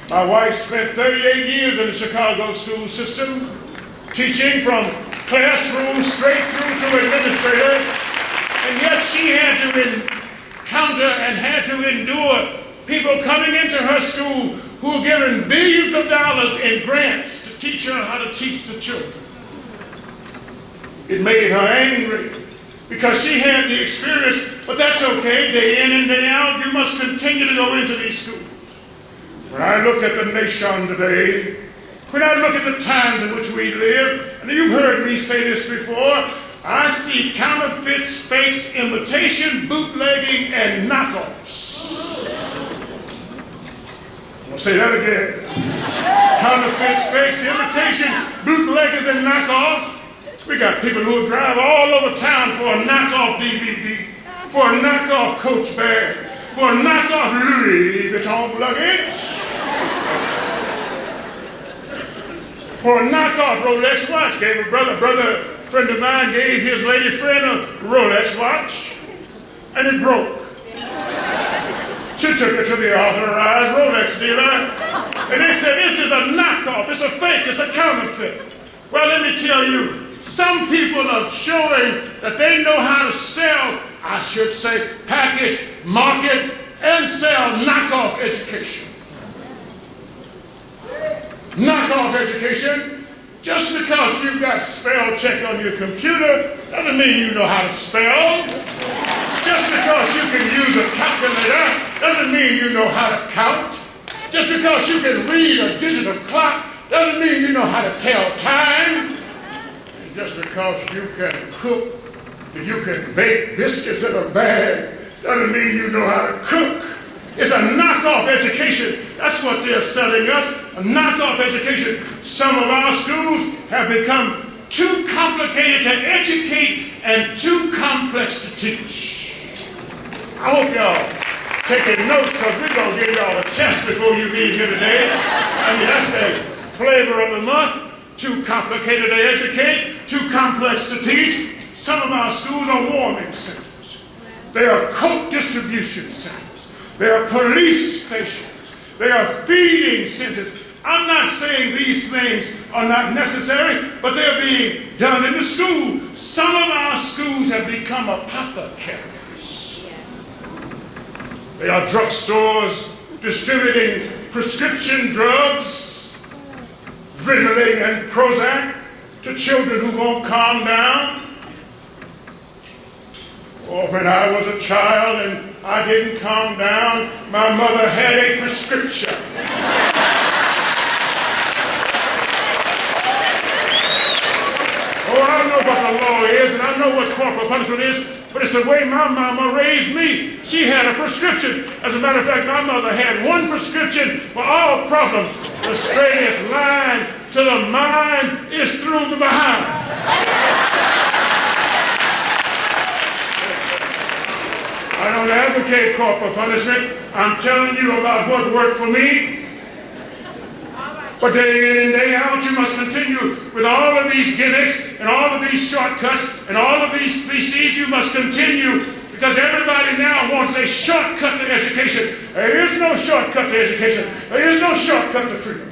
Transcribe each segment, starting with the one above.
My wife spent 38 years in the Chicago school system, teaching from classroom straight through to administrator, and yet she had to encounter and had to endure people coming into her school who were given billions of dollars in grants to teach her how to teach the children. It made her angry because she had the experience, but that's okay. Day in and day out, you must continue to go into these schools. When I look at the nation today, when I look at the times in which we live, and you've heard me say this before, I see counterfeits, fakes, imitation, bootlegging, and knockoffs. I'll say that again. Counterfeits, fakes, imitation, bootleggers, and knockoffs. We got people who drive all over town for a knockoff DVD, for a knockoff Coach bag, for a knockoff Louis Vuitton luggage, for a knockoff Rolex watch. Gave a brother friend of mine gave his lady friend a Rolex watch, and it broke. She took it to the authorized Rolex dealer, and they said, this is a knockoff, it's a fake, it's a counterfeit. Well, let me tell you, some people are showing that they know how to sell, I should say, package, market, and sell knockoff education. Knockoff education, just because you've got spell check on your computer, doesn't mean you know how to spell. Just because you can use a calculator, doesn't mean you know how to count. Just because you can read a digital clock, doesn't mean you know how to tell time. Just because you can cook, you can bake biscuits in a bag, doesn't mean you know how to cook. It's a knockoff education. That's what they're selling us, a knockoff education. Some of our schools have become too complicated to educate and too complex to teach. I hope y'all taking notes, because we're going to give y'all a test before you leave here today. I mean, that's the flavor of the month. Too complicated to educate, too complex to teach. Some of our schools are warming centers. They are coke distribution centers. They are police stations. They are feeding centers. I'm not saying these things are not necessary, but they're being done in the school. Some of our schools have become apothecaries. They are drugstores distributing prescription drugs, Ritalin and Prozac, to children who won't calm down. Or when I was a child and I didn't calm down, my mother had a prescription. Oh, I know what the law is, and I know what corporal punishment is, but it's the way my mama raised me. She had a prescription. As a matter of fact, my mother had one prescription for all problems. The straightest line to the mind is through the behind. I don't advocate corporal punishment. I'm telling you about what worked for me. But day in and day out, you must continue with all of these gimmicks and all of these shortcuts and all of these theses. You must continue, because everybody now wants a shortcut to education. There is no shortcut to education. There is no shortcut to freedom.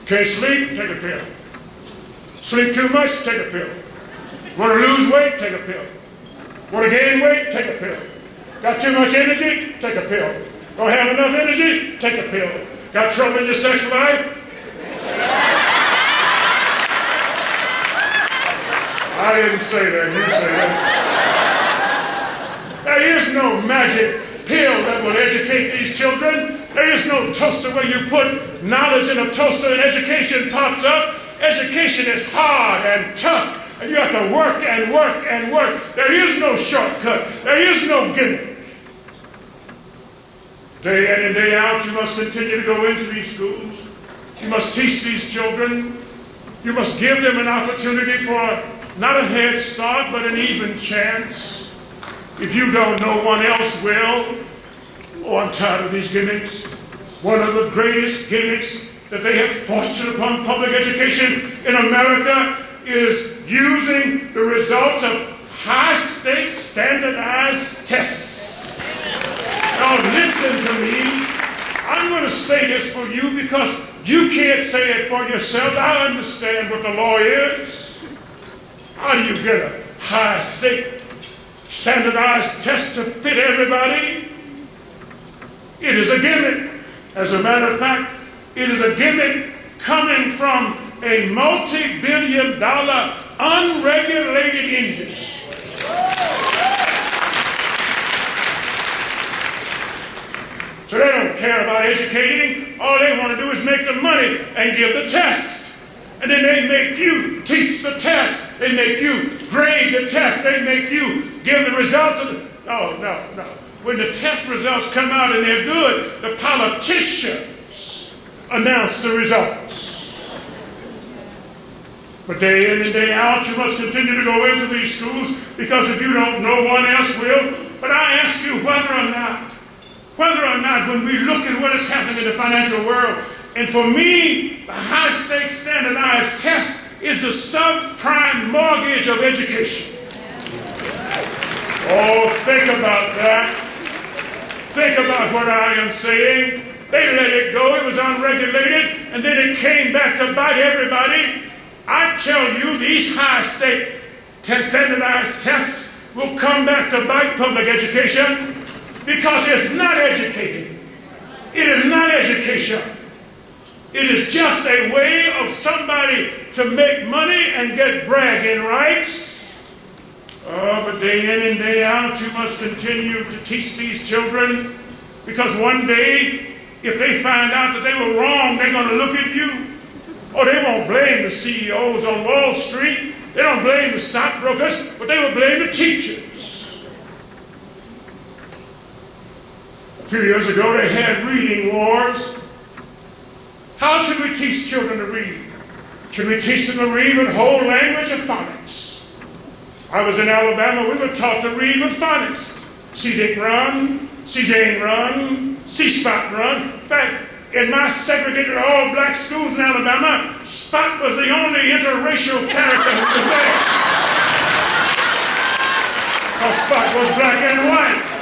Can't sleep? Take a pill. Sleep too much? Take a pill. Want to lose weight? Take a pill. Want to gain weight? Take a pill. Got too much energy? Take a pill. Don't have enough energy? Take a pill. Got trouble in your sex life? I didn't say that, you say that. There is no magic pill that will educate these children. There is no toaster where you put knowledge in a toaster and education pops up. Education is hard and tough, and you have to work and work and work. There is no shortcut. There is no gimmick. Day in and day out, you must continue to go into these schools. You must teach these children. You must give them an opportunity for not a head start, but an even chance. If you don't, no one else will. Oh, I'm tired of these gimmicks. One of the greatest gimmicks that they have foisted upon public education in America is using the results of high-stakes standardized tests. Now listen to me. say this for you because you can't say it for yourselves. I understand what the law is. How do you get a high-stake standardized test to fit everybody? It is a gimmick. As a matter of fact, it is a gimmick coming from a multi-billion-dollar unregulated industry. So they don't care about educating. All they want to do is make the money and give the test. And then they make you teach the test. They make you grade the test. They make you give the results of the... No. When the test results come out and they're good, the politicians announce the results. But day in and day out, you must continue to go into these schools because if you don't, no one else will. But I ask you whether or not when we look at what is happening in the financial world, and for me, the high-stakes standardized test is the subprime mortgage of education. Oh, think about that. Think about what I am saying. They let it go. It was unregulated, and then it came back to bite everybody. I tell you, these high-stake standardized tests will come back to bite public education because it's not educating. It is not education. It is just a way of somebody to make money and get bragging rights. But day in and day out, you must continue to teach these children because one day, if they find out that they were wrong, they're going to look at you. Oh, they won't blame the CEOs on Wall Street. They don't blame the stockbrokers, but they will blame the teachers. A few years ago, they had reading wars. How should we teach children to read? Should we teach them to read with whole language or phonics? I was in Alabama. We were taught to read with phonics. See Dick run, see Jane run, see Spot run. In fact, in my segregated all-black schools in Alabama, Spot was the only interracial character who was there. Because Spot was black and white.